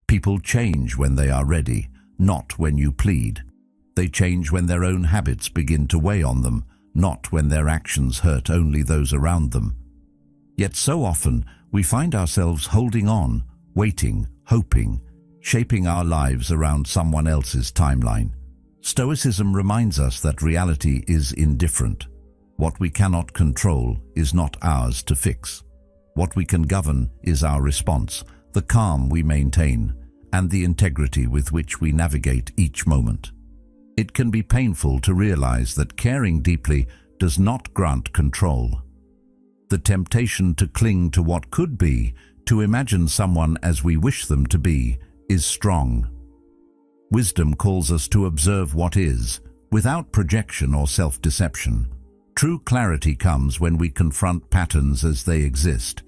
People change when they are ready, not when you plead. They change when their own habits begin to weigh on them, not when their actions hurt only those around them. Yet so often we find ourselves holding on, waiting, hoping, shaping our lives around someone else's timeline. Stoicism reminds us that reality is indifferent. What we cannot control is not ours to fix. What we can govern is our response, the calm we maintain, and the integrity with which we navigate each moment. It can be painful to realize that caring deeply does not grant control. The temptation to cling to what could be, to imagine someone as we wish them to be, is strong. Wisdom calls us to observe what is, without projection or self-deception. True clarity comes when we confront patterns as they exist,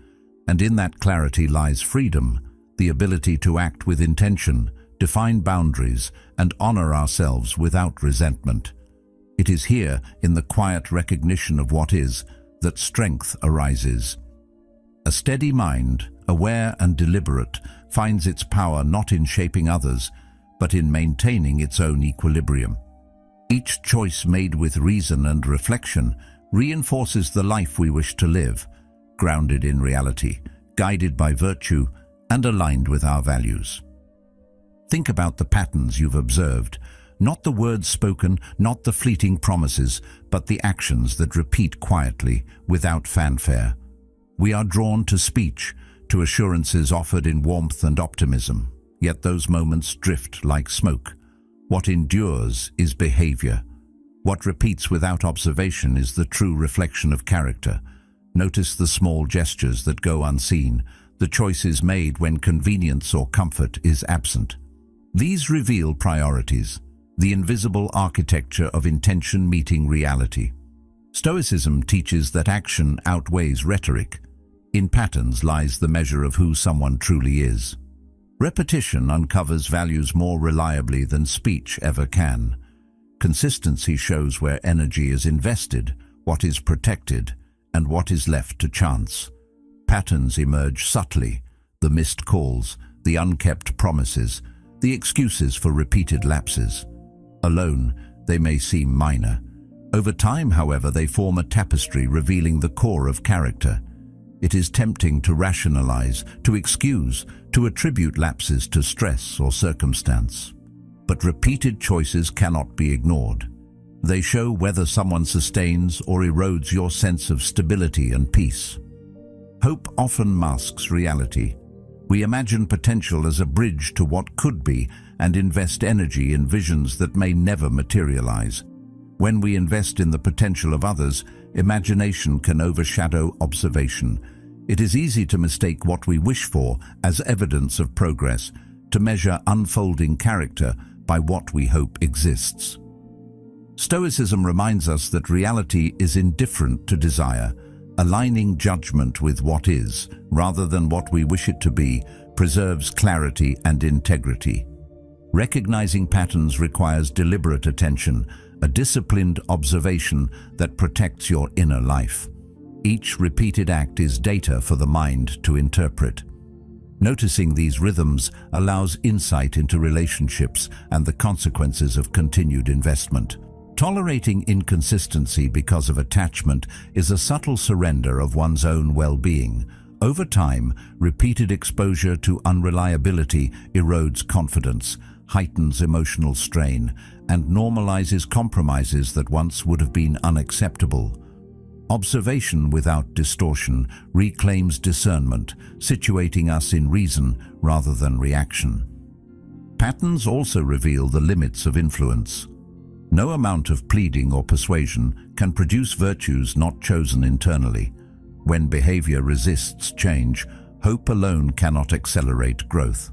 and in that clarity lies freedom, the ability to act with intention, define boundaries, and honor ourselves without resentment. It is here, in the quiet recognition of what is, that strength arises. A steady mind, aware and deliberate, finds its power not in shaping others, but in maintaining its own equilibrium. Each choice made with reason and reflection reinforces the life we wish to live, grounded in reality, guided by virtue, and aligned with our values. Think about the patterns you've observed, not the words spoken, not the fleeting promises, but the actions that repeat quietly, without fanfare. We are drawn to speech, to assurances offered in warmth and optimism, yet those moments drift like smoke. What endures is behavior. What repeats without observation is the true reflection of character. Notice the small gestures that go unseen, the choices made when convenience or comfort is absent. These reveal priorities, the invisible architecture of intention meeting reality. Stoicism teaches that action outweighs rhetoric. In patterns lies the measure of who someone truly is. Repetition uncovers values more reliably than speech ever can. Consistency shows where energy is invested, what is protected, and what is left to chance. Patterns emerge subtly, the missed calls, the unkept promises, the excuses for repeated lapses. Alone, they may seem minor. Over time, however, they form a tapestry revealing the core of character. It is tempting to rationalize, to excuse, to attribute lapses to stress or circumstance. But repeated choices cannot be ignored. They show whether someone sustains or erodes your sense of stability and peace. Hope often masks reality. We imagine potential as a bridge to what could be and invest energy in visions that may never materialize. When we invest in the potential of others, imagination can overshadow observation. It is easy to mistake what we wish for as evidence of progress, to measure unfolding character by what we hope exists. Stoicism reminds us that reality is indifferent to desire. Aligning judgment with what is, rather than what we wish it to be, preserves clarity and integrity. Recognizing patterns requires deliberate attention, a disciplined observation that protects your inner life. Each repeated act is data for the mind to interpret. Noticing these rhythms allows insight into relationships and the consequences of continued investment. Tolerating inconsistency because of attachment is a subtle surrender of one's own well-being. Over time, repeated exposure to unreliability erodes confidence, heightens emotional strain, and normalizes compromises that once would have been unacceptable. Observation without distortion reclaims discernment, situating us in reason rather than reaction. Patterns also reveal the limits of influence. No amount of pleading or persuasion can produce virtues not chosen internally. When behavior resists change, hope alone cannot accelerate growth.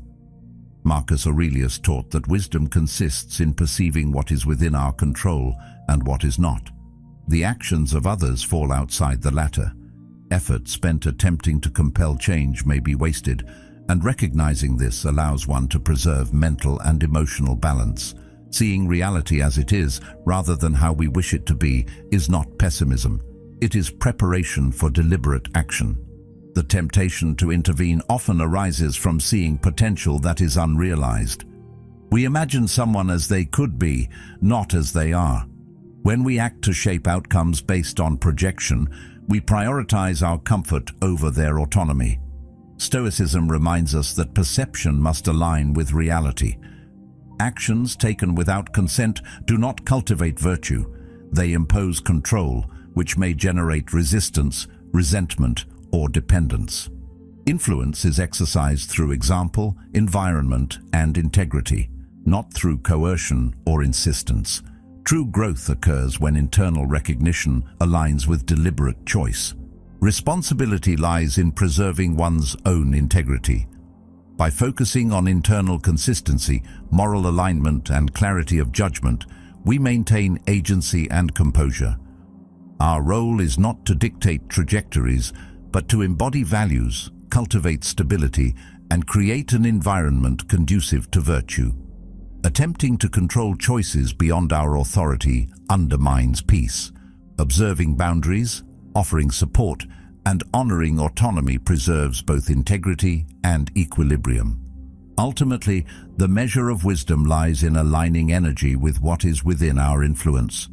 Marcus Aurelius taught that wisdom consists in perceiving what is within our control and what is not. The actions of others fall outside the latter. Effort spent attempting to compel change may be wasted, and recognizing this allows one to preserve mental and emotional balance. Seeing reality as it is, rather than how we wish it to be, is not pessimism. It is preparation for deliberate action. The temptation to intervene often arises from seeing potential that is unrealized. We imagine someone as they could be, not as they are. When we act to shape outcomes based on projection, we prioritize our comfort over their autonomy. Stoicism reminds us that perception must align with reality. Actions taken without consent do not cultivate virtue. They impose control, which may generate resistance, resentment, or dependence. Influence is exercised through example, environment, and integrity, not through coercion or insistence. True growth occurs when internal recognition aligns with deliberate choice. Responsibility lies in preserving one's own integrity. By focusing on internal consistency, moral alignment, and clarity of judgment, we maintain agency and composure. Our role is not to dictate trajectories, but to embody values, cultivate stability, and create an environment conducive to virtue. Attempting to control choices beyond our authority undermines peace. Observing boundaries, offering support, and honoring autonomy preserves both integrity and equilibrium. Ultimately, the measure of wisdom lies in aligning energy with what is within our influence.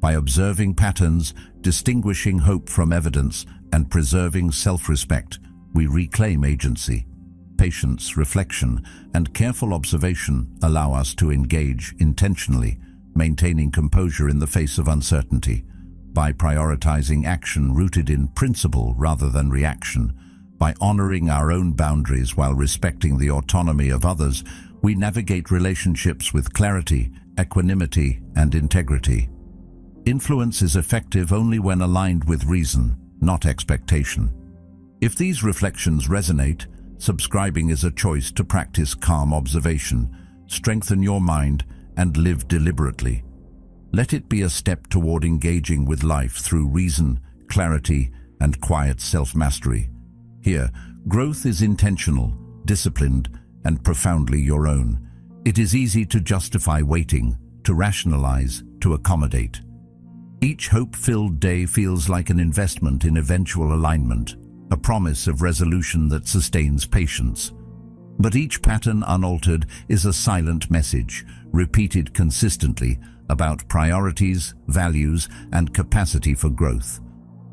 By observing patterns, distinguishing hope from evidence, and preserving self-respect, we reclaim agency. Patience, reflection, and careful observation allow us to engage intentionally, maintaining composure in the face of uncertainty. By prioritizing action rooted in principle rather than reaction, by honoring our own boundaries while respecting the autonomy of others, we navigate relationships with clarity, equanimity, and integrity. Influence is effective only when aligned with reason, not expectation. If these reflections resonate, subscribing is a choice to practice calm observation, strengthen your mind, and live deliberately. Let it be a step toward engaging with life through reason, clarity, and quiet self-mastery. Here, growth is intentional, disciplined, and profoundly your own. It is easy to justify waiting, to rationalize, to accommodate. Each hope-filled day feels like an investment in eventual alignment, a promise of resolution that sustains patience. But each pattern unaltered is a silent message, repeated consistently, about priorities, values, and capacity for growth.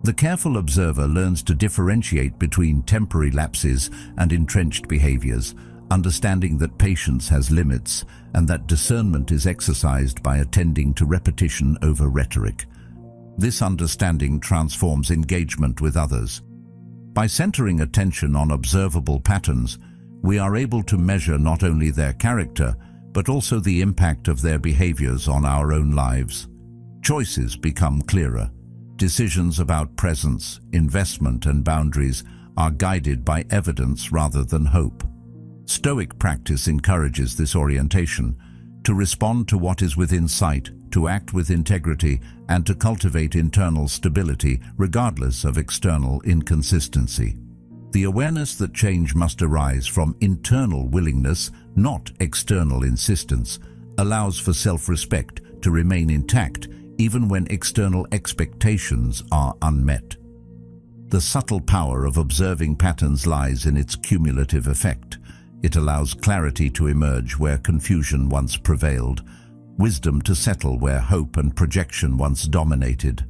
The careful observer learns to differentiate between temporary lapses and entrenched behaviors, understanding that patience has limits and that discernment is exercised by attending to repetition over rhetoric. This understanding transforms engagement with others. By centering attention on observable patterns, we are able to measure not only their character, but also the impact of their behaviors on our own lives. Choices become clearer. Decisions about presence, investment, and boundaries are guided by evidence rather than hope. Stoic practice encourages this orientation, to respond to what is within sight, to act with integrity, and to cultivate internal stability regardless of external inconsistency. The awareness that change must arise from internal willingness, not external insistence, allows for self-respect to remain intact even when external expectations are unmet. The subtle power of observing patterns lies in its cumulative effect. It allows clarity to emerge where confusion once prevailed, wisdom to settle where hope and projection once dominated.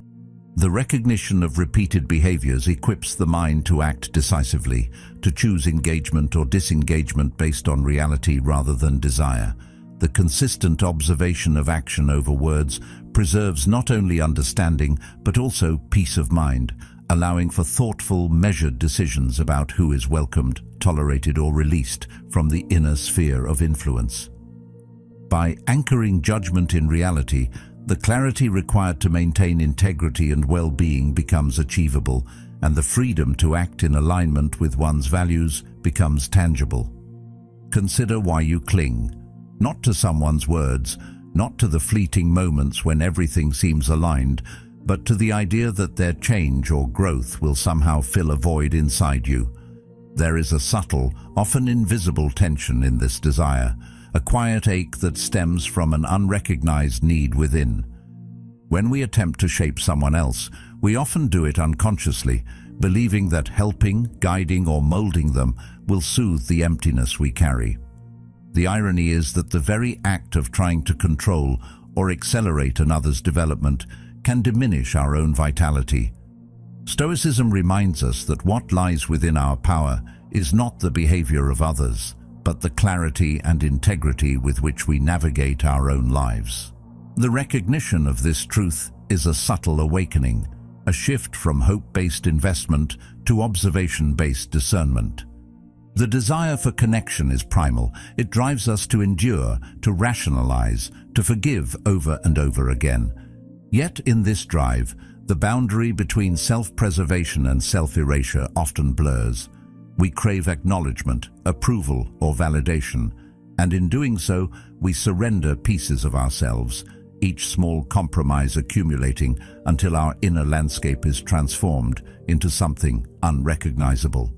The recognition of repeated behaviors equips the mind to act decisively, to choose engagement or disengagement based on reality rather than desire. The consistent observation of action over words preserves not only understanding but also peace of mind, allowing for thoughtful, measured decisions about who is welcomed, tolerated, or released from the inner sphere of influence. By anchoring judgment in reality, the clarity required to maintain integrity and well-being becomes achievable, and the freedom to act in alignment with one's values becomes tangible. Consider why you cling, not to someone's words, not to the fleeting moments when everything seems aligned, but to the idea that their change or growth will somehow fill a void inside you. There is a subtle, often invisible tension in this desire, a quiet ache that stems from an unrecognized need within. When we attempt to shape someone else, we often do it unconsciously, believing that helping, guiding, or molding them will soothe the emptiness we carry. The irony is that the very act of trying to control or accelerate another's development can diminish our own vitality. Stoicism reminds us that what lies within our power is not the behavior of others, but the clarity and integrity with which we navigate our own lives. The recognition of this truth is a subtle awakening, a shift from hope-based investment to observation-based discernment. The desire for connection is primal. It drives us to endure, to rationalize, to forgive over and over again. Yet in this drive, the boundary between self-preservation and self-erasure often blurs. We crave acknowledgement, approval, or validation, and in doing so, we surrender pieces of ourselves, each small compromise accumulating until our inner landscape is transformed into something unrecognizable.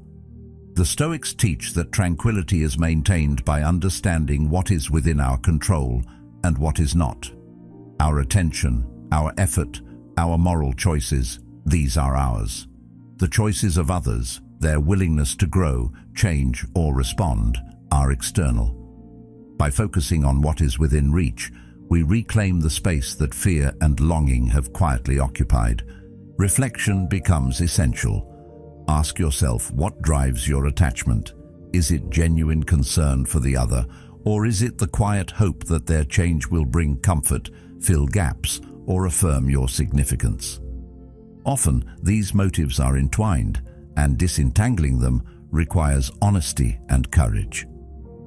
The Stoics teach that tranquility is maintained by understanding what is within our control and what is not. Our attention, our effort, our moral choices, these are ours. The choices of others, their willingness to grow, change, or respond, are external. By focusing on what is within reach, we reclaim the space that fear and longing have quietly occupied. Reflection becomes essential. Ask yourself, what drives your attachment? Is it genuine concern for the other, or is it the quiet hope that their change will bring comfort, fill gaps, or affirm your significance? Often, these motives are entwined, and disentangling them requires honesty and courage.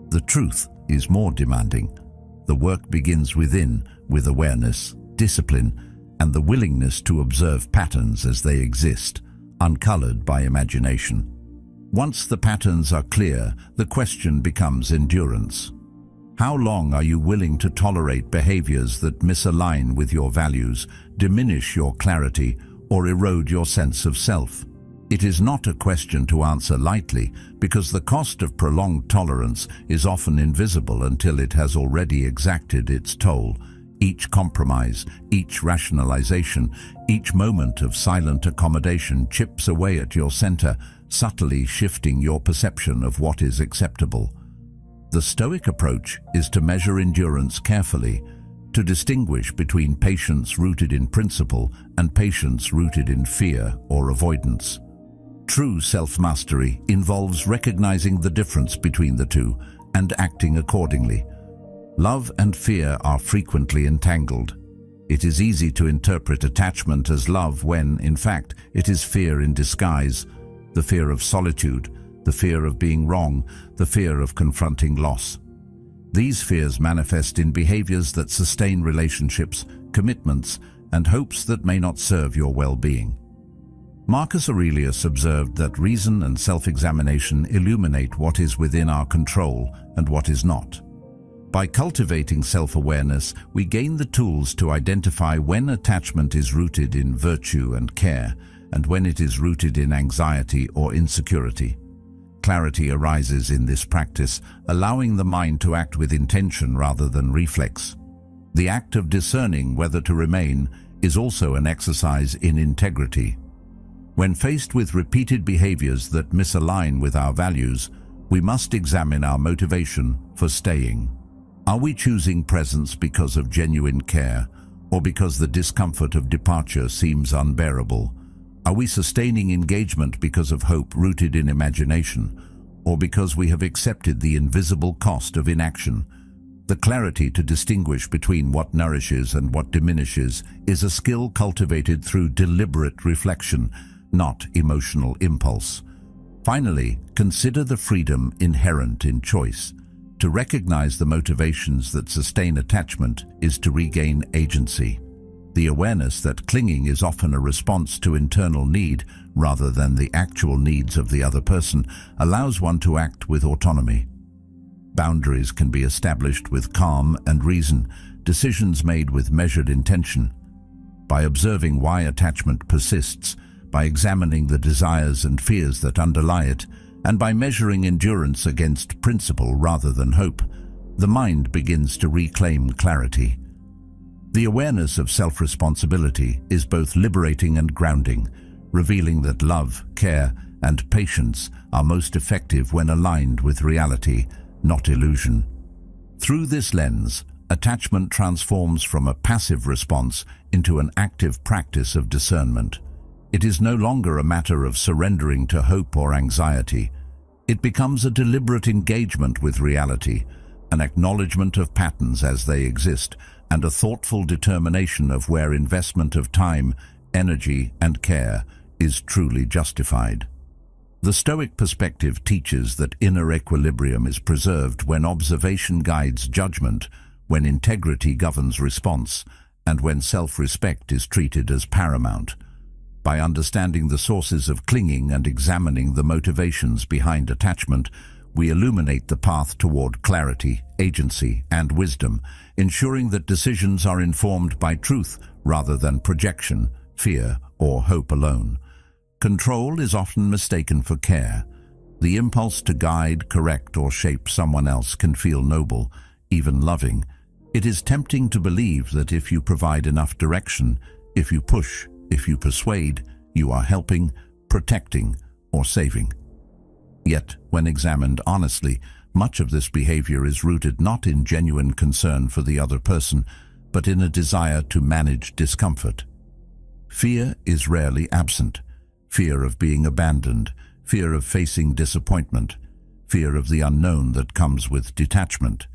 The truth is more demanding. The work begins within, with awareness, discipline, and the willingness to observe patterns as they exist, uncolored by imagination. Once the patterns are clear, the question becomes endurance. How long are you willing to tolerate behaviors that misalign with your values, diminish your clarity, or erode your sense of self? It is not a question to answer lightly, because the cost of prolonged tolerance is often invisible until it has already exacted its toll. Each compromise, each rationalization, each moment of silent accommodation chips away at your center, subtly shifting your perception of what is acceptable. The Stoic approach is to measure endurance carefully, to distinguish between patience rooted in principle and patience rooted in fear or avoidance. True self-mastery involves recognizing the difference between the two and acting accordingly. Love and fear are frequently entangled. It is easy to interpret attachment as love when, in fact, it is fear in disguise. The fear of solitude, the fear of being wrong, the fear of confronting loss. These fears manifest in behaviors that sustain relationships, commitments, and hopes that may not serve your well-being. Marcus Aurelius observed that reason and self-examination illuminate what is within our control and what is not. By cultivating self-awareness, we gain the tools to identify when attachment is rooted in virtue and care, and when it is rooted in anxiety or insecurity. Clarity arises in this practice, allowing the mind to act with intention rather than reflex. The act of discerning whether to remain is also an exercise in integrity. When faced with repeated behaviors that misalign with our values, we must examine our motivation for staying. Are we choosing presence because of genuine care, or because the discomfort of departure seems unbearable? Are we sustaining engagement because of hope rooted in imagination, or because we have accepted the invisible cost of inaction? The clarity to distinguish between what nourishes and what diminishes is a skill cultivated through deliberate reflection, not emotional impulse. Finally, consider the freedom inherent in choice. To recognize the motivations that sustain attachment is to regain agency. The awareness that clinging is often a response to internal need rather than the actual needs of the other person allows one to act with autonomy. Boundaries can be established with calm and reason, decisions made with measured intention. By observing why attachment persists, by examining the desires and fears that underlie it, and by measuring endurance against principle rather than hope, the mind begins to reclaim clarity. The awareness of self-responsibility is both liberating and grounding, revealing that love, care, and patience are most effective when aligned with reality, not illusion. Through this lens, attachment transforms from a passive response into an active practice of discernment. It is no longer a matter of surrendering to hope or anxiety. It becomes a deliberate engagement with reality, an acknowledgement of patterns as they exist, and a thoughtful determination of where investment of time, energy, and care is truly justified. The Stoic perspective teaches that inner equilibrium is preserved when observation guides judgment, when integrity governs response, and when self-respect is treated as paramount. By understanding the sources of clinging and examining the motivations behind attachment, we illuminate the path toward clarity, agency, and wisdom, ensuring that decisions are informed by truth rather than projection, fear, or hope alone. Control is often mistaken for care. The impulse to guide, correct, or shape someone else can feel noble, even loving. It is tempting to believe that if you provide enough direction, if you push, if you persuade, you are helping, protecting, or saving. Yet, when examined honestly, much of this behavior is rooted not in genuine concern for the other person, but in a desire to manage discomfort. Fear is rarely absent. Fear of being abandoned, fear of facing disappointment, fear of the unknown that comes with detachment.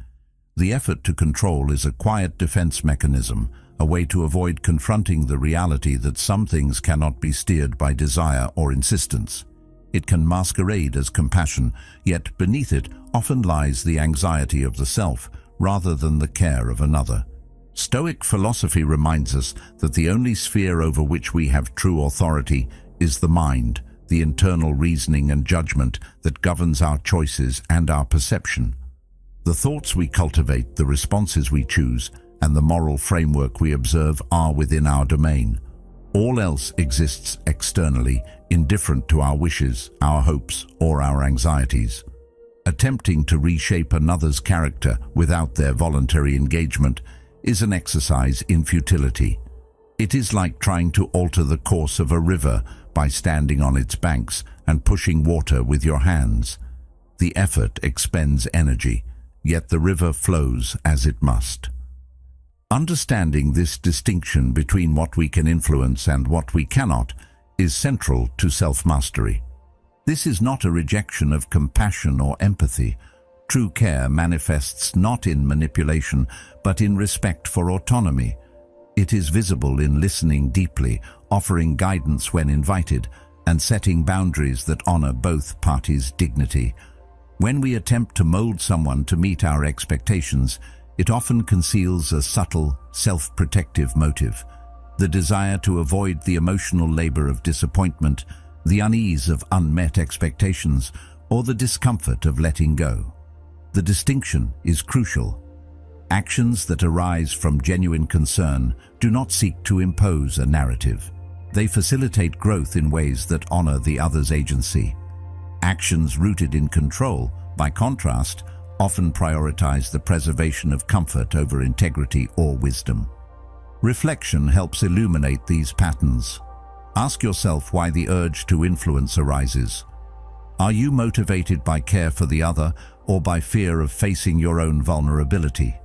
The effort to control is a quiet defense mechanism, a way to avoid confronting the reality that some things cannot be steered by desire or insistence. It can masquerade as compassion, yet beneath it often lies the anxiety of the self rather than the care of another. Stoic philosophy reminds us that the only sphere over which we have true authority is the mind, the internal reasoning and judgment that governs our choices and our perception. The thoughts we cultivate, the responses we choose, and the moral framework we observe are within our domain. All else exists externally, indifferent to our wishes, our hopes, or our anxieties. Attempting to reshape another's character without their voluntary engagement is an exercise in futility. It is like trying to alter the course of a river by standing on its banks and pushing water with your hands. The effort expends energy, yet the river flows as it must. Understanding this distinction between what we can influence and what we cannot is central to self-mastery. This is not a rejection of compassion or empathy. True care manifests not in manipulation, but in respect for autonomy. It is visible in listening deeply, offering guidance when invited, and setting boundaries that honor both parties' dignity. When we attempt to mold someone to meet our expectations, it often conceals a subtle, self-protective motive. The desire to avoid the emotional labor of disappointment, the unease of unmet expectations, or the discomfort of letting go. The distinction is crucial. Actions that arise from genuine concern do not seek to impose a narrative. They facilitate growth in ways that honor the other's agency. Actions rooted in control, by contrast, often prioritize the preservation of comfort over integrity or wisdom. Reflection helps illuminate these patterns. Ask yourself why the urge to influence arises. Are you motivated by care for the other or by fear of facing your own vulnerability?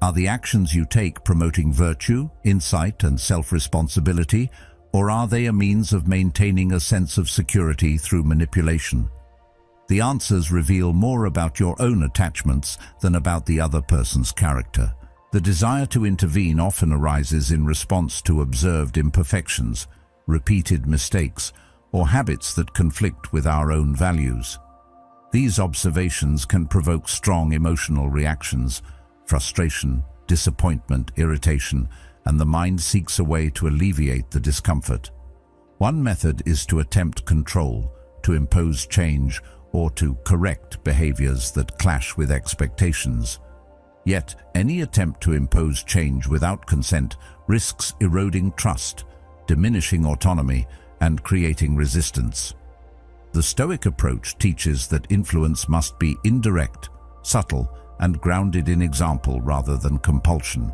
Are the actions you take promoting virtue, insight, and self-responsibility, or are they a means of maintaining a sense of security through manipulation? The answers reveal more about your own attachments than about the other person's character. The desire to intervene often arises in response to observed imperfections, repeated mistakes, or habits that conflict with our own values. These observations can provoke strong emotional reactions, frustration, disappointment, irritation, and the mind seeks a way to alleviate the discomfort. One method is to attempt control, to impose change, or to correct behaviors that clash with expectations. Yet, any attempt to impose change without consent risks eroding trust, diminishing autonomy, and creating resistance. The Stoic approach teaches that influence must be indirect, subtle, and grounded in example rather than compulsion.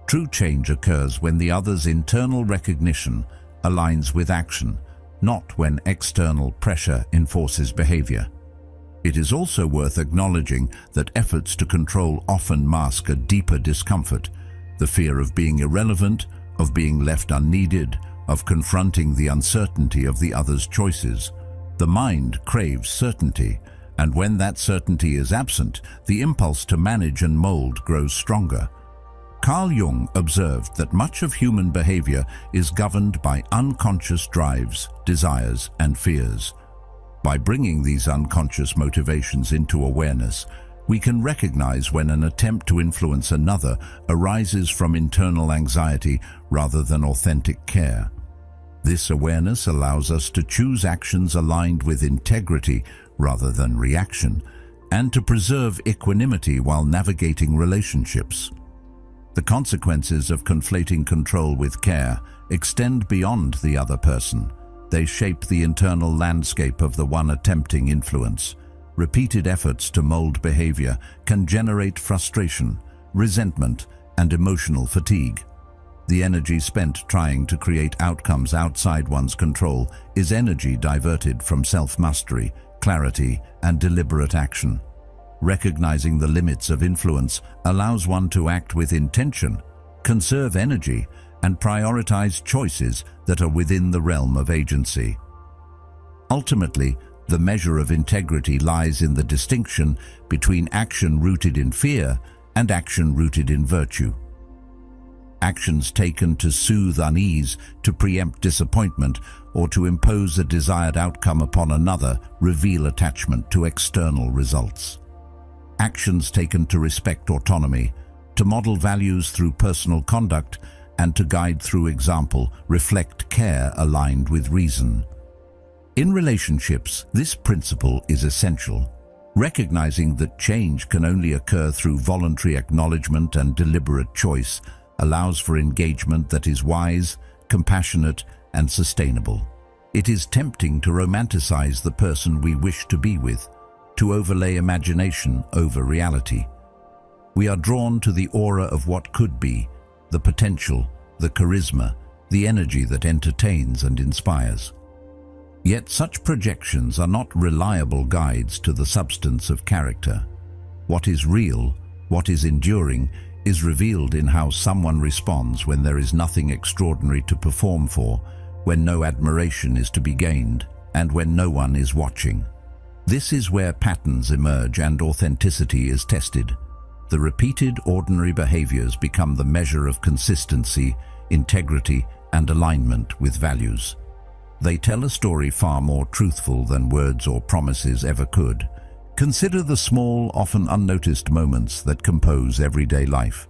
True change occurs when the other's internal recognition, aligns with action, not when external pressure enforces behavior. It is also worth acknowledging that efforts to control often mask a deeper discomfort, the fear of being irrelevant, of being left unneeded, of confronting the uncertainty of the other's choices. The mind craves certainty, and when that certainty is absent, the impulse to manage and mold grows stronger. Carl Jung observed that much of human behavior is governed by unconscious drives, desires, and fears. By bringing these unconscious motivations into awareness, we can recognize when an attempt to influence another arises from internal anxiety rather than authentic care. This awareness allows us to choose actions aligned with integrity rather than reaction, and to preserve equanimity while navigating relationships. The consequences of conflating control with care extend beyond the other person. They shape the internal landscape of the one attempting influence. Repeated efforts to mold behavior can generate frustration, resentment, and emotional fatigue. The energy spent trying to create outcomes outside one's control is energy diverted from self-mastery, clarity, and deliberate action. Recognizing the limits of influence allows one to act with intention, conserve energy, and prioritize choices that are within the realm of agency. Ultimately, the measure of integrity lies in the distinction between action rooted in fear and action rooted in virtue. Actions taken to soothe unease, to preempt disappointment, or to impose a desired outcome upon another reveal attachment to external results. Actions taken to respect autonomy, to model values through personal conduct, and to guide through example reflect care aligned with reason. In relationships, this principle is essential. Recognizing that change can only occur through voluntary acknowledgement and deliberate choice allows for engagement that is wise, compassionate, and sustainable. It is tempting to romanticize the person we wish to be with, to overlay imagination over reality. We are drawn to the aura of what could be, the potential, the charisma, the energy that entertains and inspires. Yet such projections are not reliable guides to the substance of character. What is real, what is enduring, is revealed in how someone responds when there is nothing extraordinary to perform for, when no admiration is to be gained, and when no one is watching. This is where patterns emerge and authenticity is tested. The repeated ordinary behaviors become the measure of consistency, integrity, and alignment with values. They tell a story far more truthful than words or promises ever could. Consider the small, often unnoticed moments that compose everyday life.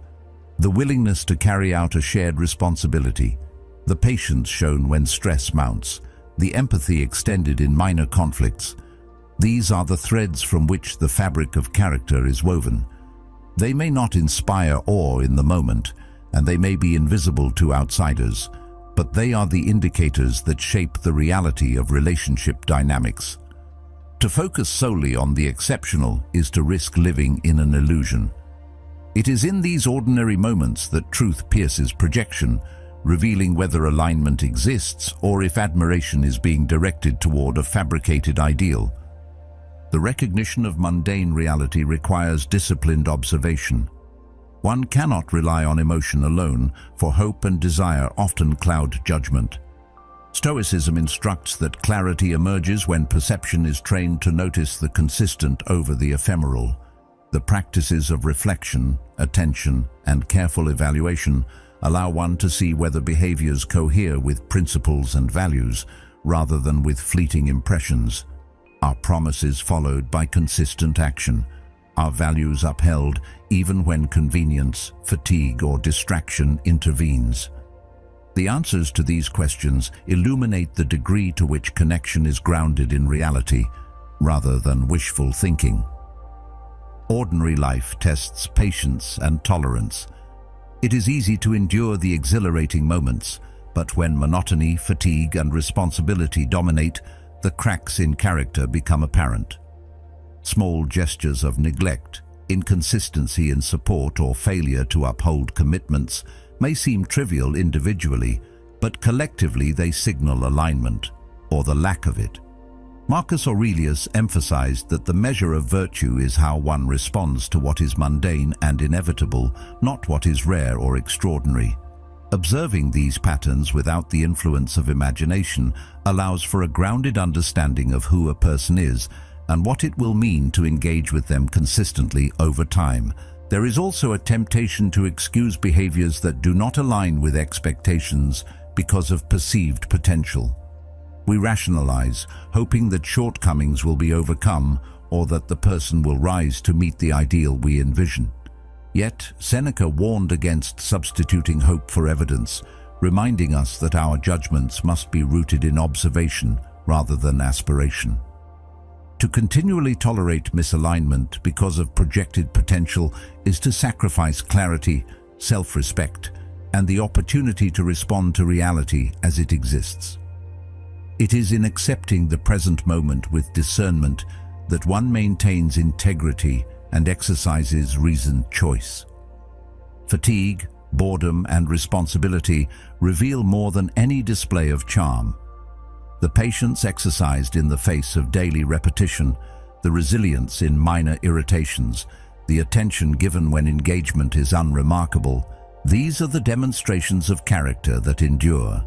The willingness to carry out a shared responsibility, the patience shown when stress mounts, the empathy extended in minor conflicts. These are the threads from which the fabric of character is woven. They may not inspire awe in the moment, and they may be invisible to outsiders, but they are the indicators that shape the reality of relationship dynamics. To focus solely on the exceptional is to risk living in an illusion. It is in these ordinary moments that truth pierces projection, revealing whether alignment exists or if admiration is being directed toward a fabricated ideal. The recognition of mundane reality requires disciplined observation. One cannot rely on emotion alone, for hope and desire often cloud judgment. Stoicism instructs that clarity emerges when perception is trained to notice the consistent over the ephemeral. The practices of reflection, attention, and careful evaluation allow one to see whether behaviors cohere with principles and values, rather than with fleeting impressions. Our promises followed by consistent action. Our values upheld even when convenience, fatigue, or distraction intervenes. The answers to these questions illuminate the degree to which connection is grounded in reality, rather than wishful thinking. Ordinary life tests patience and tolerance. It is easy to endure the exhilarating moments, but when monotony, fatigue, and responsibility dominate, the cracks in character become apparent. Small gestures of neglect, inconsistency in support, or failure to uphold commitments may seem trivial individually, but collectively they signal alignment, or the lack of it. Marcus Aurelius emphasized that the measure of virtue is how one responds to what is mundane and inevitable, not what is rare or extraordinary. Observing these patterns without the influence of imagination allows for a grounded understanding of who a person is and what it will mean to engage with them consistently over time. There is also a temptation to excuse behaviors that do not align with expectations because of perceived potential. We rationalize, hoping that shortcomings will be overcome or that the person will rise to meet the ideal we envision. Yet, Seneca warned against substituting hope for evidence, reminding us that our judgments must be rooted in observation rather than aspiration. To continually tolerate misalignment because of projected potential is to sacrifice clarity, self-respect, and the opportunity to respond to reality as it exists. It is in accepting the present moment with discernment that one maintains integrity and exercises reasoned choice. Fatigue, boredom, and responsibility reveal more than any display of charm. The patience exercised in the face of daily repetition, the resilience in minor irritations, the attention given when engagement is unremarkable, these are the demonstrations of character that endure.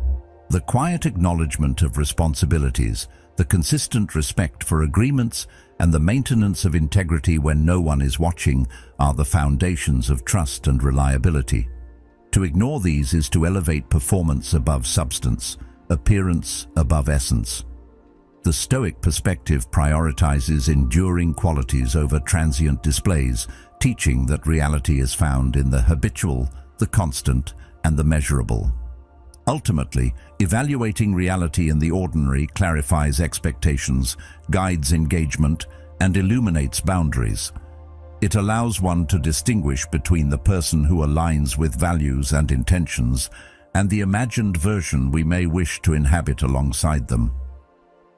The quiet acknowledgement of responsibilities, the consistent respect for agreements, and the maintenance of integrity when no one is watching are the foundations of trust and reliability. To ignore these is to elevate performance above substance, appearance above essence. The Stoic perspective prioritizes enduring qualities over transient displays, teaching that reality is found in the habitual, the constant, and the measurable. Ultimately, evaluating reality in the ordinary clarifies expectations, guides engagement, and illuminates boundaries. It allows one to distinguish between the person who aligns with values and intentions and the imagined version we may wish to inhabit alongside them.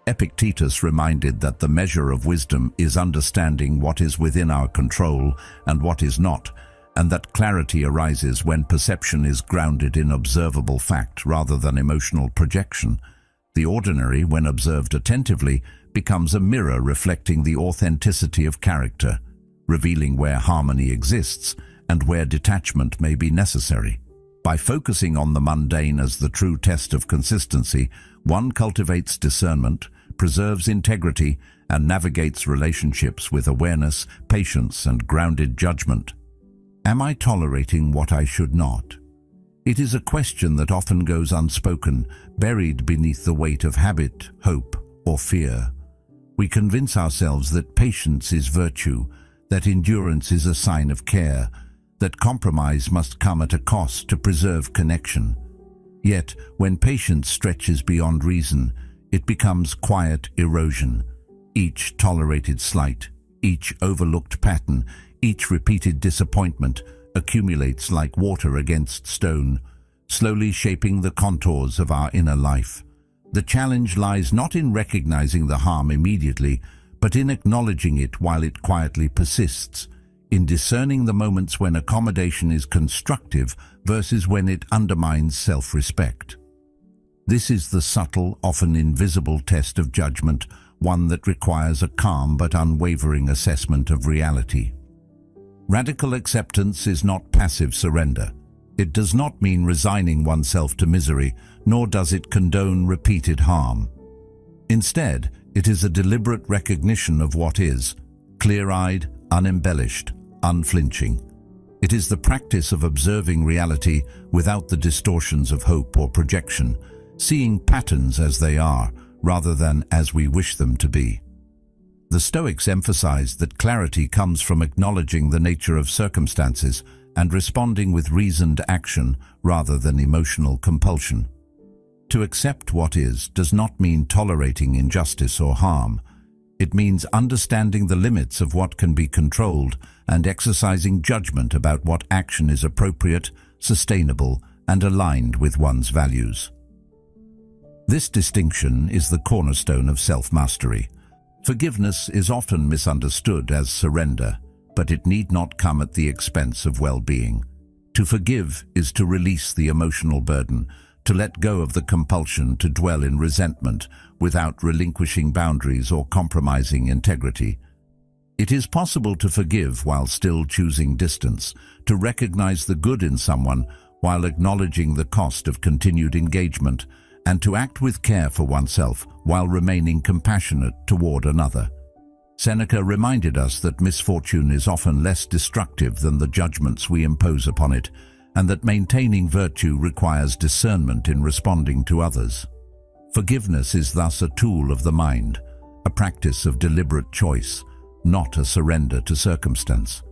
Epictetus reminded that the measure of wisdom is understanding what is within our control and what is not, and that clarity arises when perception is grounded in observable fact rather than emotional projection. The ordinary, when observed attentively, becomes a mirror reflecting the authenticity of character, revealing where harmony exists and where detachment may be necessary. By focusing on the mundane as the true test of consistency, one cultivates discernment, preserves integrity, and navigates relationships with awareness, patience, and grounded judgment. Am I tolerating what I should not? It is a question that often goes unspoken, buried beneath the weight of habit, hope, or fear. We convince ourselves that patience is virtue, that endurance is a sign of care, that compromise must come at a cost to preserve connection. Yet, when patience stretches beyond reason, it becomes quiet erosion. Each tolerated slight, each overlooked pattern, each repeated disappointment accumulates like water against stone, slowly shaping the contours of our inner life. The challenge lies not in recognizing the harm immediately, but in acknowledging it while it quietly persists, in discerning the moments when accommodation is constructive versus when it undermines self-respect. This is the subtle, often invisible test of judgment, one that requires a calm but unwavering assessment of reality. Radical acceptance is not passive surrender. It does not mean resigning oneself to misery, nor does it condone repeated harm. Instead, it is a deliberate recognition of what is, clear-eyed, unembellished, unflinching. It is the practice of observing reality without the distortions of hope or projection, seeing patterns as they are, rather than as we wish them to be. The Stoics emphasized that clarity comes from acknowledging the nature of circumstances and responding with reasoned action rather than emotional compulsion. To accept what is does not mean tolerating injustice or harm. It means understanding the limits of what can be controlled and exercising judgment about what action is appropriate, sustainable, and aligned with one's values. This distinction is the cornerstone of self-mastery. Forgiveness is often misunderstood as surrender, but it need not come at the expense of well-being. To forgive is to release the emotional burden, to let go of the compulsion to dwell in resentment without relinquishing boundaries or compromising integrity. It is possible to forgive while still choosing distance, to recognize the good in someone while acknowledging the cost of continued engagement, and to act with care for oneself while remaining compassionate toward another. Seneca reminded us that misfortune is often less destructive than the judgments we impose upon it, and that maintaining virtue requires discernment in responding to others. Forgiveness is thus a tool of the mind, a practice of deliberate choice, not a surrender to circumstance.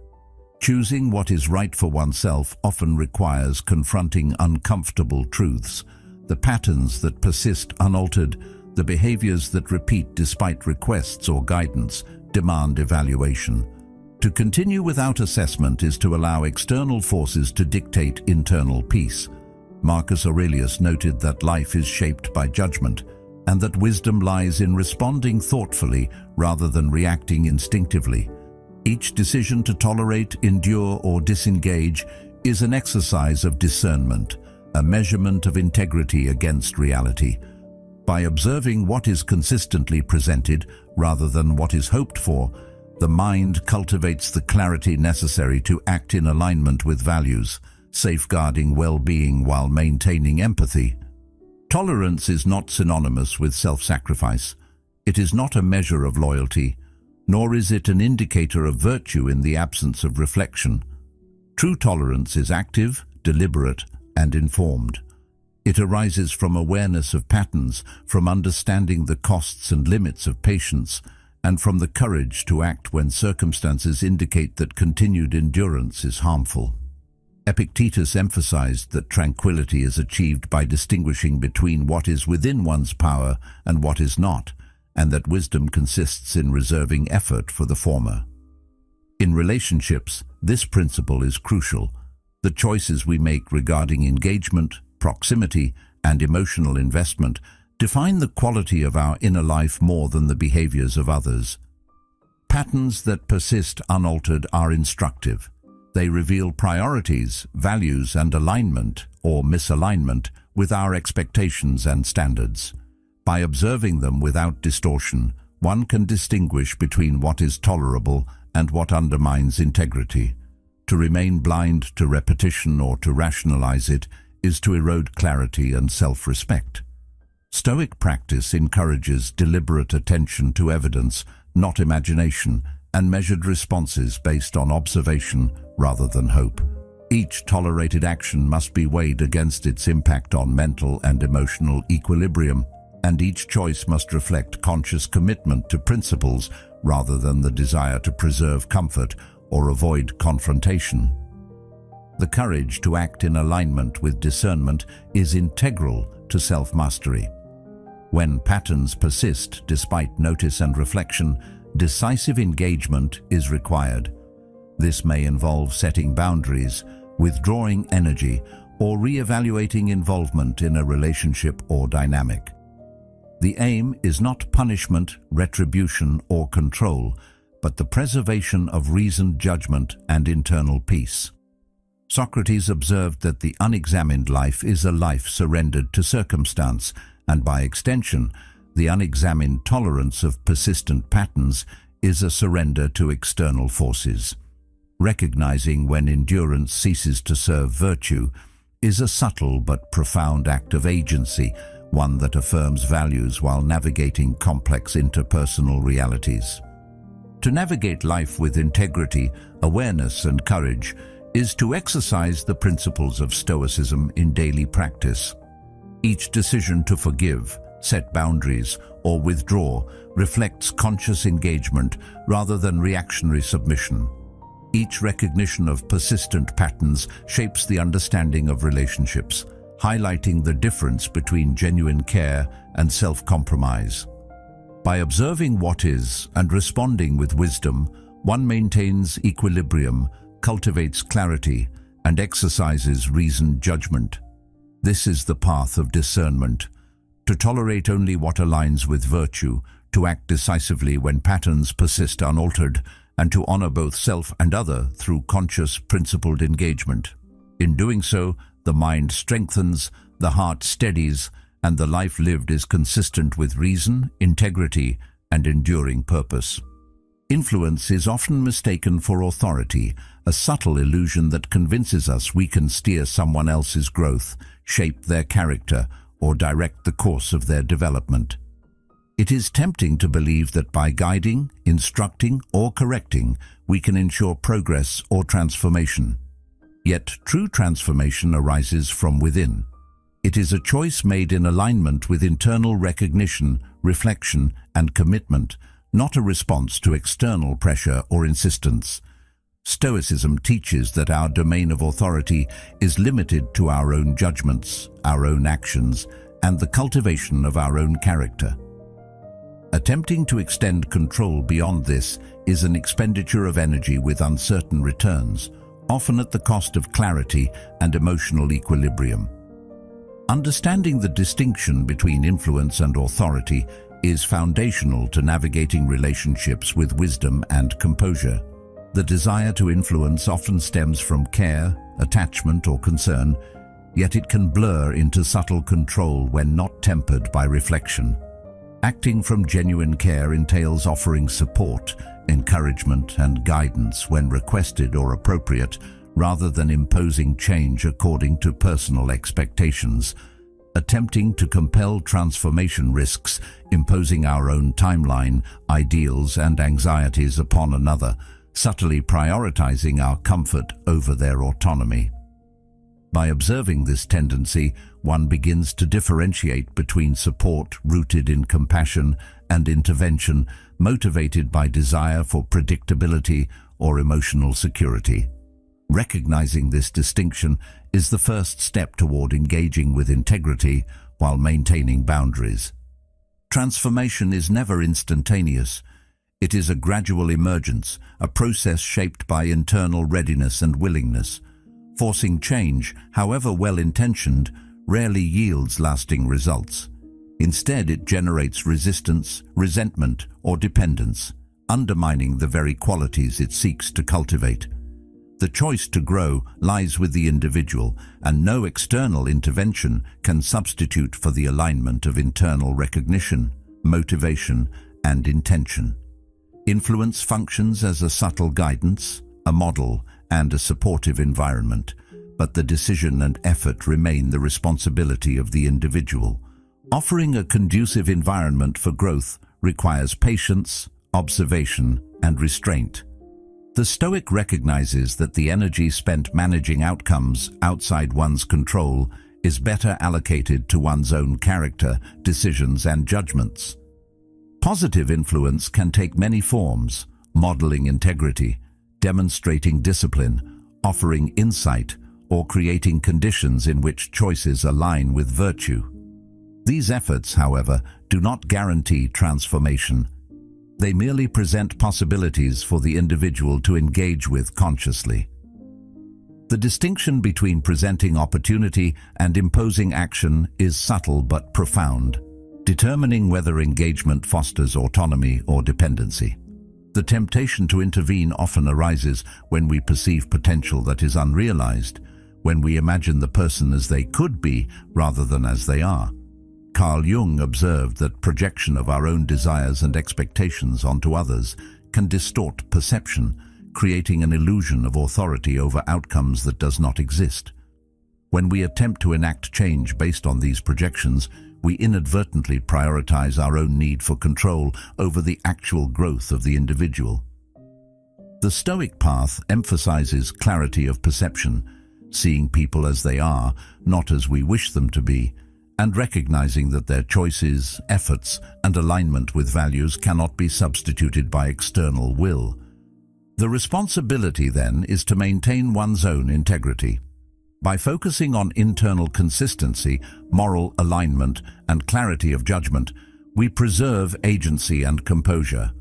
Choosing what is right for oneself often requires confronting uncomfortable truths, the patterns that persist unaltered, the behaviors that repeat despite requests or guidance, demand evaluation. To continue without assessment is to allow external forces to dictate internal peace. Marcus Aurelius noted that life is shaped by judgment, and that wisdom lies in responding thoughtfully rather than reacting instinctively. Each decision to tolerate, endure, or disengage is an exercise of discernment, a measurement of integrity against reality. By observing what is consistently presented rather than what is hoped for, the mind cultivates the clarity necessary to act in alignment with values, safeguarding well-being while maintaining empathy. Tolerance is not synonymous with self-sacrifice. It is not a measure of loyalty, nor is it an indicator of virtue in the absence of reflection. True tolerance is active, deliberate, and informed. It arises from awareness of patterns, from understanding the costs and limits of patience, and from the courage to act when circumstances indicate that continued endurance is harmful. Epictetus emphasized that tranquility is achieved by distinguishing between what is within one's power and what is not, and that wisdom consists in reserving effort for the former. In relationships, this principle is crucial. The choices we make regarding engagement, proximity, and emotional investment define the quality of our inner life more than the behaviors of others. Patterns that persist unaltered are instructive. They reveal priorities, values, and alignment, or misalignment, with our expectations and standards. By observing them without distortion, one can distinguish between what is tolerable and what undermines integrity. To remain blind to repetition or to rationalize it is to erode clarity and self-respect. Stoic practice encourages deliberate attention to evidence, not imagination, and measured responses based on observation rather than hope. Each tolerated action must be weighed against its impact on mental and emotional equilibrium, and each choice must reflect conscious commitment to principles rather than the desire to preserve comfort or avoid confrontation. The courage to act in alignment with discernment is integral to self-mastery. When patterns persist despite notice and reflection, decisive engagement is required. This may involve setting boundaries, withdrawing energy, or re-evaluating involvement in a relationship or dynamic. The aim is not punishment, retribution, or control, but the preservation of reasoned judgment and internal peace. Socrates observed that the unexamined life is a life surrendered to circumstance, and by extension, the unexamined tolerance of persistent patterns is a surrender to external forces. Recognizing when endurance ceases to serve virtue is a subtle but profound act of agency, one that affirms values while navigating complex interpersonal realities. To navigate life with integrity, awareness, and courage is to exercise the principles of Stoicism in daily practice. Each decision to forgive, set boundaries, or withdraw reflects conscious engagement rather than reactionary submission. Each recognition of persistent patterns shapes the understanding of relationships, highlighting the difference between genuine care and self-compromise. By observing what is and responding with wisdom, one maintains equilibrium, cultivates clarity, and exercises reasoned judgment. This is the path of discernment: to tolerate only what aligns with virtue, to act decisively when patterns persist unaltered, and to honor both self and other through conscious, principled engagement. In doing so, the mind strengthens, the heart steadies, and the life lived is consistent with reason, integrity, and enduring purpose. Influence is often mistaken for authority, a subtle illusion that convinces us we can steer someone else's growth, shape their character, or direct the course of their development. It is tempting to believe that by guiding, instructing, or correcting, we can ensure progress or transformation. Yet true transformation arises from within. It is a choice made in alignment with internal recognition, reflection, and commitment, not a response to external pressure or insistence. Stoicism teaches that our domain of authority is limited to our own judgments, our own actions, and the cultivation of our own character. Attempting to extend control beyond this is an expenditure of energy with uncertain returns, often at the cost of clarity and emotional equilibrium. Understanding the distinction between influence and authority is foundational to navigating relationships with wisdom and composure. The desire to influence often stems from care, attachment, or concern, yet it can blur into subtle control when not tempered by reflection. Acting from genuine care entails offering support, encouragement, and guidance when requested or appropriate, rather than imposing change according to personal expectations. Attempting to compel transformation risks imposing our own timeline, ideals, and anxieties upon another, subtly prioritizing our comfort over their autonomy. By observing this tendency, one begins to differentiate between support rooted in compassion and intervention motivated by desire for predictability or emotional security. Recognizing this distinction is the first step toward engaging with integrity while maintaining boundaries. Transformation is never instantaneous. It is a gradual emergence, a process shaped by internal readiness and willingness. Forcing change, however well-intentioned, rarely yields lasting results. Instead, it generates resistance, resentment, or dependence, undermining the very qualities it seeks to cultivate. The choice to grow lies with the individual, and no external intervention can substitute for the alignment of internal recognition, motivation, and intention. Influence functions as a subtle guidance, a model, and a supportive environment, but the decision and effort remain the responsibility of the individual. Offering a conducive environment for growth requires patience, observation, and restraint. The Stoic recognizes that the energy spent managing outcomes outside one's control is better allocated to one's own character, decisions, and judgments. Positive influence can take many forms: modeling integrity, demonstrating discipline, offering insight, or creating conditions in which choices align with virtue. These efforts, however, do not guarantee transformation. They merely present possibilities for the individual to engage with consciously. The distinction between presenting opportunity and imposing action is subtle but profound, determining whether engagement fosters autonomy or dependency. The temptation to intervene often arises when we perceive potential that is unrealized, when we imagine the person as they could be rather than as they are. Carl Jung observed that projection of our own desires and expectations onto others can distort perception, creating an illusion of authority over outcomes that does not exist. When we attempt to enact change based on these projections, we inadvertently prioritize our own need for control over the actual growth of the individual. The Stoic path emphasizes clarity of perception, seeing people as they are, not as we wish them to be, and recognizing that their choices, efforts, and alignment with values cannot be substituted by external will. The responsibility, then, is to maintain one's own integrity. By focusing on internal consistency, moral alignment, and clarity of judgment, we preserve agency and composure.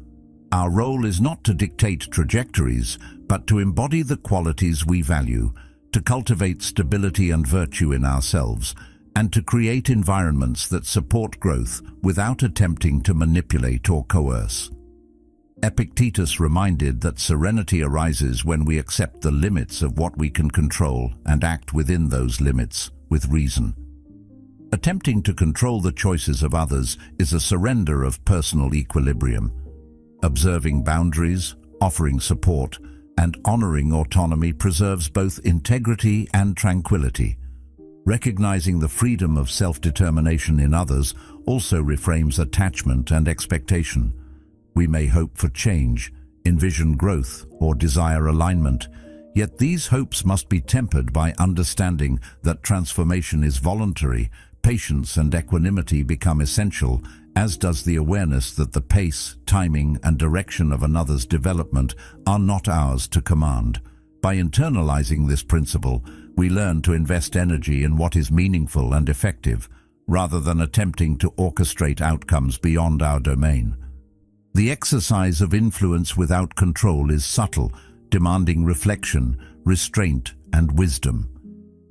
Our role is not to dictate trajectories, but to embody the qualities we value, to cultivate stability and virtue in ourselves, and to create environments that support growth without attempting to manipulate or coerce. Epictetus reminded that serenity arises when we accept the limits of what we can control and act within those limits with reason. Attempting to control the choices of others is a surrender of personal equilibrium. Observing boundaries, offering support, and honoring autonomy preserves both integrity and tranquility. Recognizing the freedom of self-determination in others also reframes attachment and expectation. We may hope for change, envision growth, or desire alignment, yet these hopes must be tempered by understanding that transformation is voluntary. Patience and equanimity become essential, as does the awareness that the pace, timing, and direction of another's development are not ours to command. By internalizing this principle, we learn to invest energy in what is meaningful and effective, rather than attempting to orchestrate outcomes beyond our domain. The exercise of influence without control is subtle, demanding reflection, restraint, and wisdom.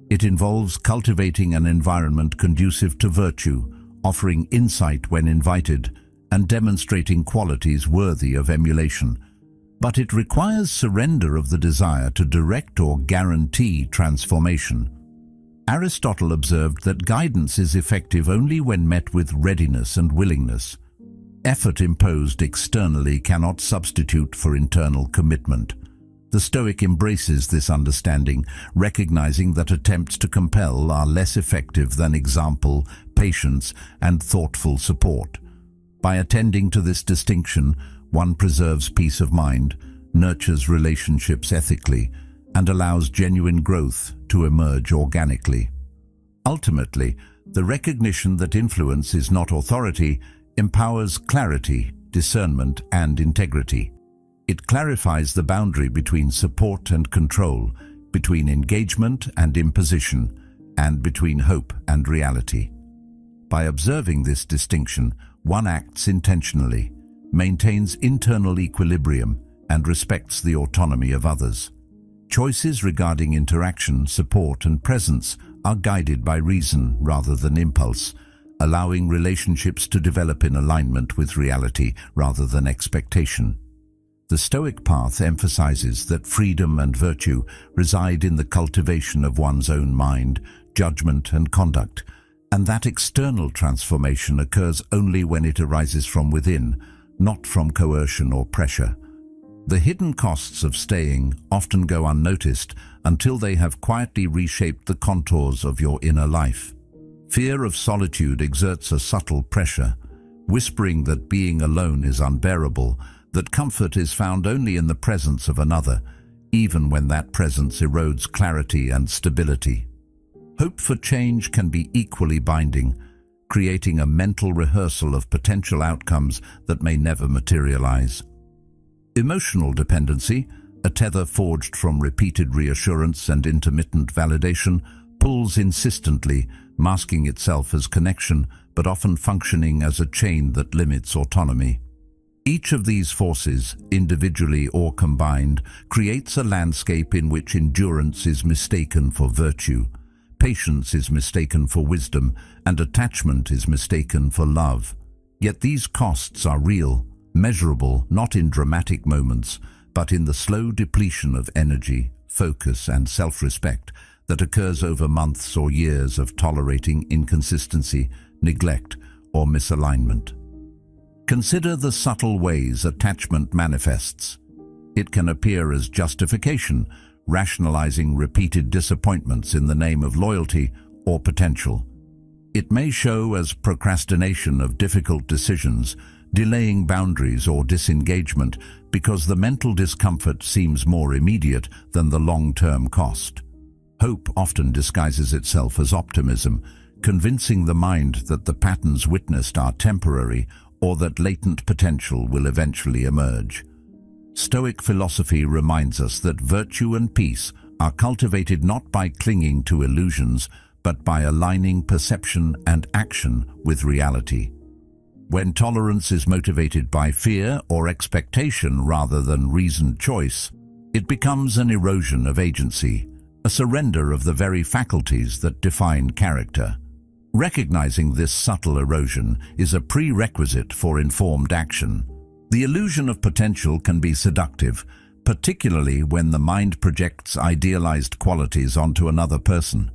It involves cultivating an environment conducive to virtue, offering insight when invited, and demonstrating qualities worthy of emulation. But it requires surrender of the desire to direct or guarantee transformation. Aristotle observed that guidance is effective only when met with readiness and willingness. Effort imposed externally cannot substitute for internal commitment. The Stoic embraces this understanding, recognizing that attempts to compel are less effective than example, patience, and thoughtful support. By attending to this distinction, one preserves peace of mind, nurtures relationships ethically, and allows genuine growth to emerge organically. Ultimately, the recognition that influence is not authority empowers clarity, discernment, and integrity. It clarifies the boundary between support and control, between engagement and imposition, and between hope and reality. By observing this distinction, one acts intentionally, maintains internal equilibrium, and respects the autonomy of others. Choices regarding interaction, support, and presence are guided by reason rather than impulse, allowing relationships to develop in alignment with reality rather than expectation. The Stoic path emphasizes that freedom and virtue reside in the cultivation of one's own mind, judgment, and conduct, and that external transformation occurs only when it arises from within, not from coercion or pressure. The hidden costs of staying often go unnoticed until they have quietly reshaped the contours of your inner life. Fear of solitude exerts a subtle pressure, whispering that being alone is unbearable, that comfort is found only in the presence of another, even when that presence erodes clarity and stability. Hope for change can be equally binding, creating a mental rehearsal of potential outcomes that may never materialize. Emotional dependency, a tether forged from repeated reassurance and intermittent validation, pulls insistently, masking itself as connection, but often functioning as a chain that limits autonomy. Each of these forces, individually or combined, creates a landscape in which endurance is mistaken for virtue, patience is mistaken for wisdom, and attachment is mistaken for love. Yet these costs are real, measurable not in dramatic moments, but in the slow depletion of energy, focus, and self-respect that occurs over months or years of tolerating inconsistency, neglect, or misalignment. Consider the subtle ways attachment manifests. It can appear as justification, rationalizing repeated disappointments in the name of loyalty or potential. It may show as procrastination of difficult decisions, delaying boundaries or disengagement because the mental discomfort seems more immediate than the long-term cost. Hope often disguises itself as optimism, convincing the mind that the patterns witnessed are temporary or that latent potential will eventually emerge. Stoic philosophy reminds us that virtue and peace are cultivated not by clinging to illusions, but by aligning perception and action with reality. When tolerance is motivated by fear or expectation rather than reasoned choice, it becomes an erosion of agency, a surrender of the very faculties that define character. Recognizing this subtle erosion is a prerequisite for informed action. The illusion of potential can be seductive, particularly when the mind projects idealized qualities onto another person.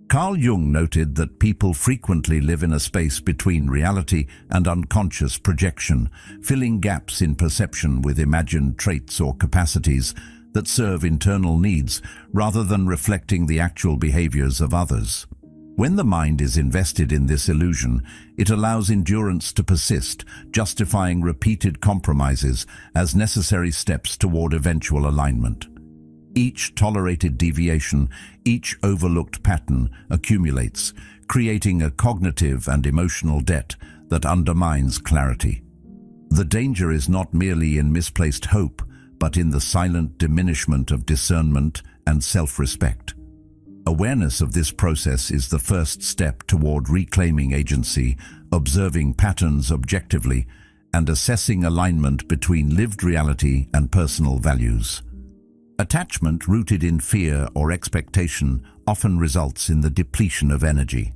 Carl Jung noted that people frequently live in a space between reality and unconscious projection, filling gaps in perception with imagined traits or capacities that serve internal needs rather than reflecting the actual behaviors of others. When the mind is invested in this illusion, it allows endurance to persist, justifying repeated compromises as necessary steps toward eventual alignment. Each tolerated deviation, each overlooked pattern accumulates, creating a cognitive and emotional debt that undermines clarity. The danger is not merely in misplaced hope, but in the silent diminishment of discernment and self-respect. Awareness of this process is the first step toward reclaiming agency, observing patterns objectively, and assessing alignment between lived reality and personal values. Attachment rooted in fear or expectation often results in the depletion of energy.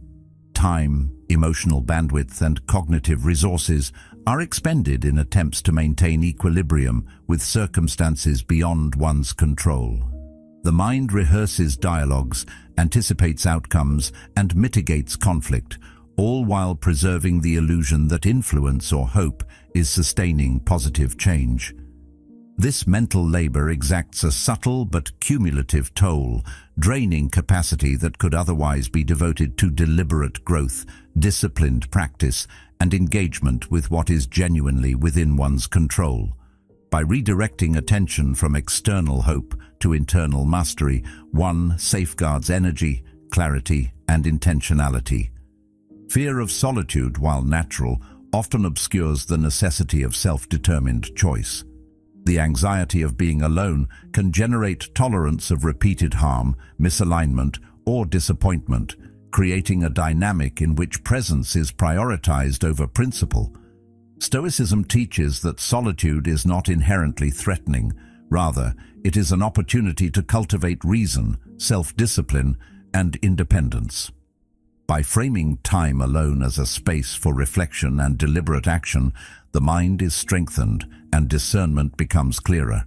Time, emotional bandwidth, and cognitive resources are expended in attempts to maintain equilibrium with circumstances beyond one's control. The mind rehearses dialogues, anticipates outcomes, and mitigates conflict, all while preserving the illusion that influence or hope is sustaining positive change. This mental labor exacts a subtle but cumulative toll, draining capacity that could otherwise be devoted to deliberate growth, disciplined practice, and engagement with what is genuinely within one's control. By redirecting attention from external hope to internal mastery, one safeguards energy, clarity, and intentionality. Fear of solitude, while natural, often obscures the necessity of self-determined choice. The anxiety of being alone can generate tolerance of repeated harm, misalignment, or disappointment, creating a dynamic in which presence is prioritized over principle. Stoicism teaches that solitude is not inherently threatening. Rather, it is an opportunity to cultivate reason, self-discipline, and independence. By framing time alone as a space for reflection and deliberate action, the mind is strengthened and discernment becomes clearer.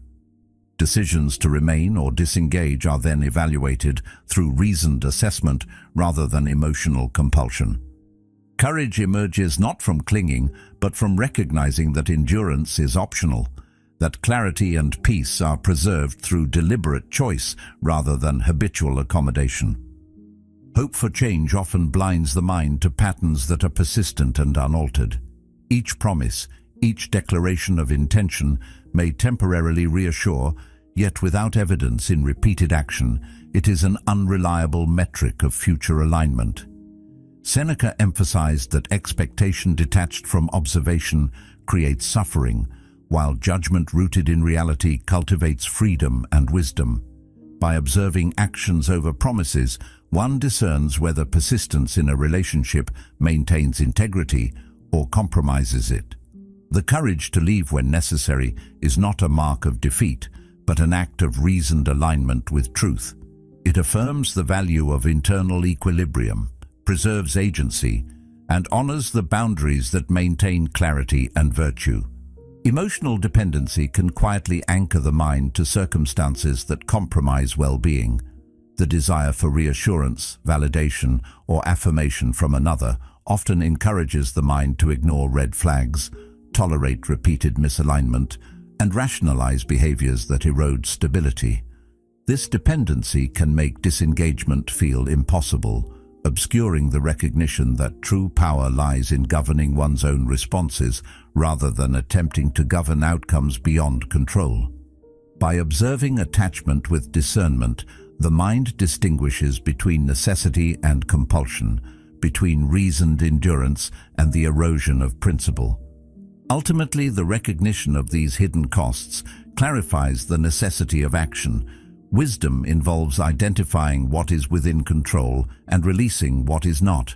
Decisions to remain or disengage are then evaluated through reasoned assessment rather than emotional compulsion. Courage emerges not from clinging, but from recognizing that endurance is optional, that clarity and peace are preserved through deliberate choice rather than habitual accommodation. Hope for change often blinds the mind to patterns that are persistent and unaltered. Each promise, each declaration of intention may temporarily reassure, yet without evidence in repeated action, it is an unreliable metric of future alignment. Seneca emphasized that expectation detached from observation creates suffering, while judgment rooted in reality cultivates freedom and wisdom. By observing actions over promises, one discerns whether persistence in a relationship maintains integrity or compromises it. The courage to leave when necessary is not a mark of defeat, but an act of reasoned alignment with truth. It affirms the value of internal equilibrium, preserves agency, and honors the boundaries that maintain clarity and virtue. Emotional dependency can quietly anchor the mind to circumstances that compromise well-being. The desire for reassurance, validation, or affirmation from another often encourages the mind to ignore red flags, tolerate repeated misalignment, and rationalize behaviors that erode stability. This dependency can make disengagement feel impossible, obscuring the recognition that true power lies in governing one's own responses rather than attempting to govern outcomes beyond control. By observing attachment with discernment, the mind distinguishes between necessity and compulsion, between reasoned endurance and the erosion of principle. Ultimately, the recognition of these hidden costs clarifies the necessity of action. Wisdom involves identifying what is within control and releasing what is not.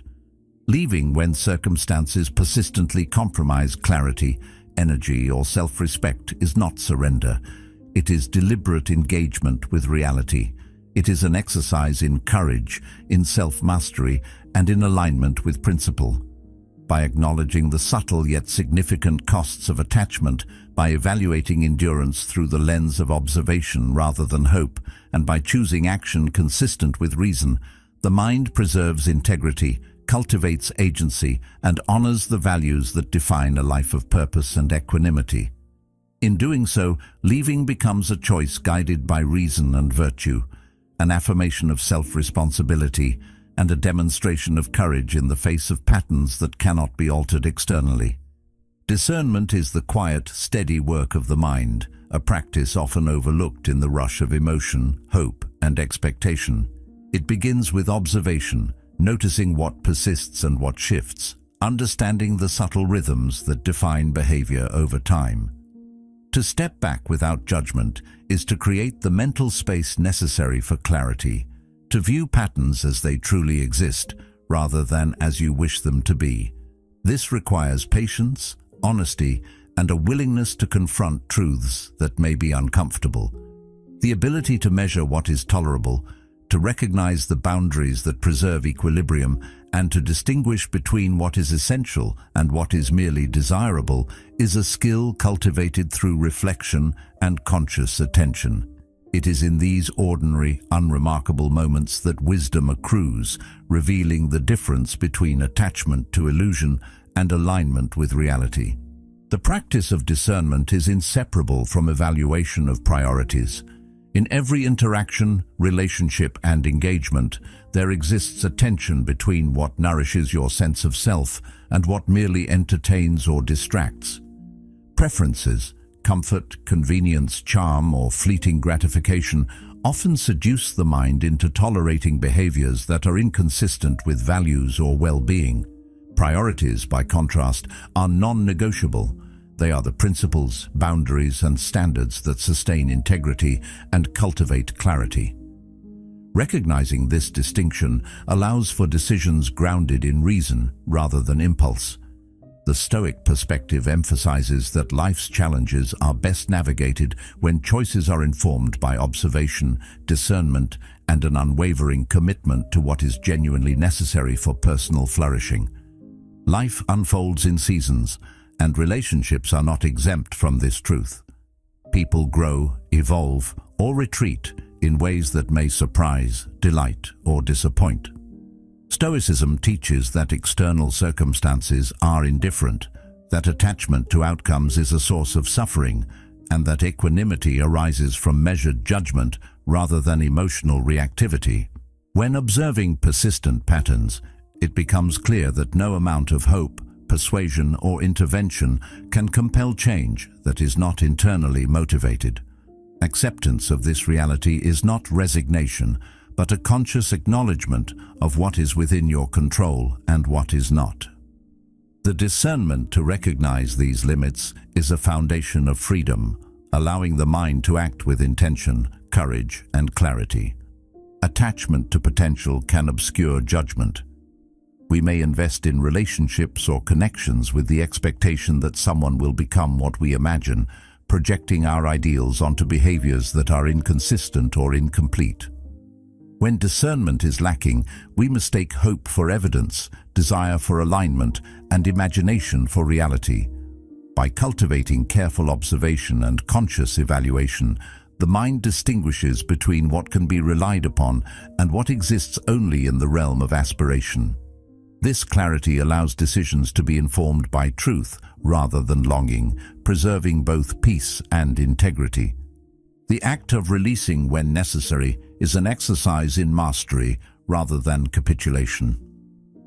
Leaving when circumstances persistently compromise clarity, energy, or self-respect is not surrender. It is deliberate engagement with reality. It is an exercise in courage, in self-mastery, and in alignment with principle. By acknowledging the subtle yet significant costs of attachment, by evaluating endurance through the lens of observation rather than hope, and by choosing action consistent with reason, The mind preserves integrity, cultivates agency, and honors the values that define a life of purpose and equanimity. In doing so, leaving becomes a choice guided by reason and virtue, an affirmation of self-responsibility, and a demonstration of courage in the face of patterns that cannot be altered externally. Discernment is the quiet, steady work of the mind, a practice often overlooked in the rush of emotion, hope, and expectation. It begins with observation, noticing what persists and what shifts, understanding the subtle rhythms that define behavior over time. To step back without judgment is to create the mental space necessary for clarity, to view patterns as they truly exist rather than as you wish them to be. This requires patience, honesty, and a willingness to confront truths that may be uncomfortable. The ability to measure what is tolerable, to recognize the boundaries that preserve equilibrium, and to distinguish between what is essential and what is merely desirable is a skill cultivated through reflection and conscious attention. It is in these ordinary, unremarkable moments that wisdom accrues, revealing the difference between attachment to illusion and alignment with reality. The practice of discernment is inseparable from evaluation of priorities. In every interaction, relationship, and engagement, there exists a tension between what nourishes your sense of self and what merely entertains or distracts. Preferences, comfort, convenience, charm, or fleeting gratification often seduce the mind into tolerating behaviors that are inconsistent with values or well-being. Priorities, by contrast, are non-negotiable. They are the principles, boundaries, and standards that sustain integrity and cultivate clarity. Recognizing this distinction allows for decisions grounded in reason rather than impulse. The Stoic perspective emphasizes that life's challenges are best navigated when choices are informed by observation, discernment, and an unwavering commitment to what is genuinely necessary for personal flourishing. Life unfolds in seasons, and relationships are not exempt from this truth. People grow, evolve, or retreat in ways that may surprise, delight, or disappoint. Stoicism teaches that external circumstances are indifferent, that attachment to outcomes is a source of suffering, and that equanimity arises from measured judgment rather than emotional reactivity. When observing persistent patterns, it becomes clear that no amount of hope, persuasion, or intervention can compel change that is not internally motivated. Acceptance of this reality is not resignation, but a conscious acknowledgement of what is within your control and what is not. The discernment to recognize these limits is a foundation of freedom, allowing the mind to act with intention, courage, and clarity. Attachment to potential can obscure judgment. We may invest in relationships or connections with the expectation that someone will become what we imagine, projecting our ideals onto behaviors that are inconsistent or incomplete. When discernment is lacking, we mistake hope for evidence, desire for alignment, and imagination for reality. By cultivating careful observation and conscious evaluation, the mind distinguishes between what can be relied upon and what exists only in the realm of aspiration. This clarity allows decisions to be informed by truth rather than longing, preserving both peace and integrity. The act of releasing when necessary is an exercise in mastery rather than capitulation.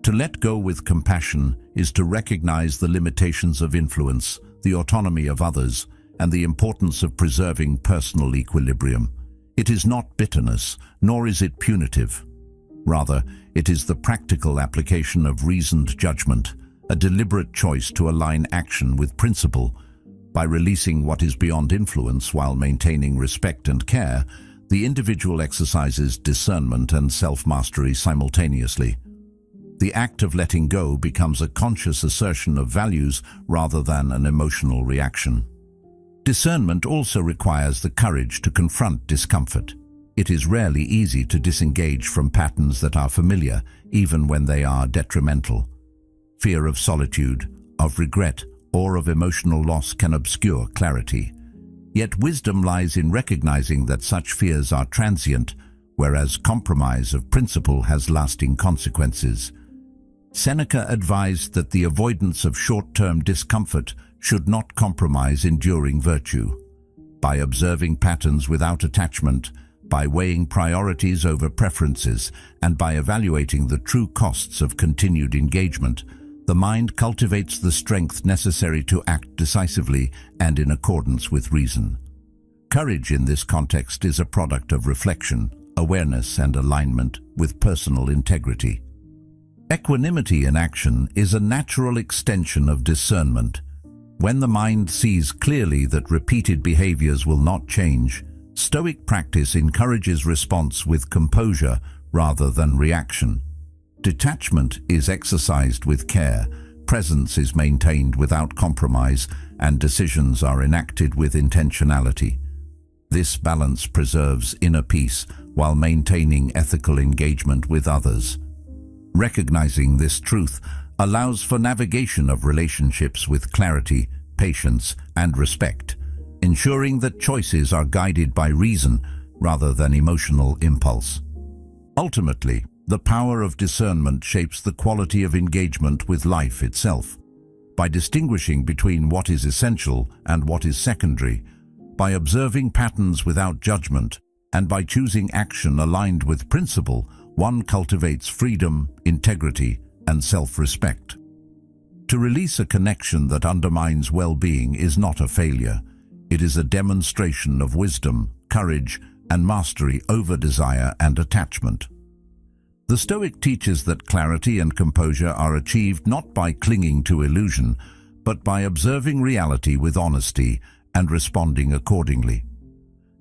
To let go with compassion is to recognize the limitations of influence, the autonomy of others, and the importance of preserving personal equilibrium. It is not bitterness, nor is it punitive. Rather, it is the practical application of reasoned judgment, a deliberate choice to align action with principle. By releasing what is beyond influence while maintaining respect and care, the individual exercises discernment and self-mastery simultaneously. The act of letting go becomes a conscious assertion of values rather than an emotional reaction. Discernment also requires the courage to confront discomfort. It is rarely easy to disengage from patterns that are familiar, even when they are detrimental. Fear of solitude, of regret, or of emotional loss can obscure clarity. Yet wisdom lies in recognizing that such fears are transient, whereas compromise of principle has lasting consequences. Seneca advised that the avoidance of short-term discomfort should not compromise enduring virtue. By observing patterns without attachment, by weighing priorities over preferences, and by evaluating the true costs of continued engagement, the mind cultivates the strength necessary to act decisively and in accordance with reason. Courage in this context is a product of reflection, awareness, and alignment with personal integrity. Equanimity in action is a natural extension of discernment. When the mind sees clearly that repeated behaviors will not change, Stoic practice encourages response with composure rather than reaction. Detachment is exercised with care, presence is maintained without compromise, and decisions are enacted with intentionality. This balance preserves inner peace while maintaining ethical engagement with others. Recognizing this truth allows for navigation of relationships with clarity, patience, and respect, ensuring that choices are guided by reason rather than emotional impulse. Ultimately, the power of discernment shapes the quality of engagement with life itself. By distinguishing between what is essential and what is secondary, by observing patterns without judgment, and by choosing action aligned with principle, one cultivates freedom, integrity, and self-respect. To release a connection that undermines well-being is not a failure. It is a demonstration of wisdom, courage, and mastery over desire and attachment. The Stoic teaches that clarity and composure are achieved not by clinging to illusion, but by observing reality with honesty and responding accordingly.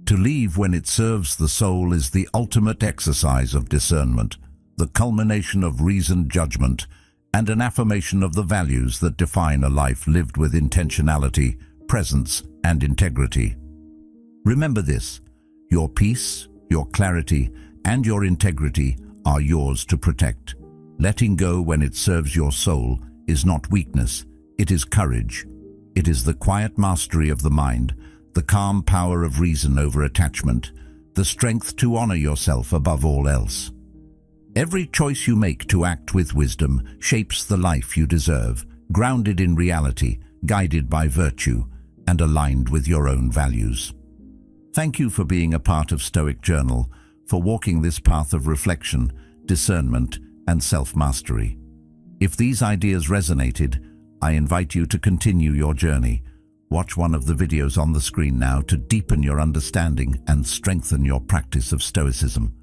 To leave when it serves the soul is the ultimate exercise of discernment, the culmination of reasoned judgment, and an affirmation of the values that define a life lived with intentionality, presence, and integrity. Remember this: your peace, your clarity, and your integrity are yours to protect. Letting go when it serves your soul is not weakness, it is courage. It is the quiet mastery of the mind, the calm power of reason over attachment, the strength to honor yourself above all else. Every choice you make to act with wisdom shapes the life you deserve, grounded in reality, guided by virtue, and aligned with your own values. Thank you for being a part of Stoic Journal, for walking this path of reflection, discernment, and self-mastery. If these ideas resonated, I invite you to continue your journey. Watch one of the videos on the screen now to deepen your understanding and strengthen your practice of Stoicism.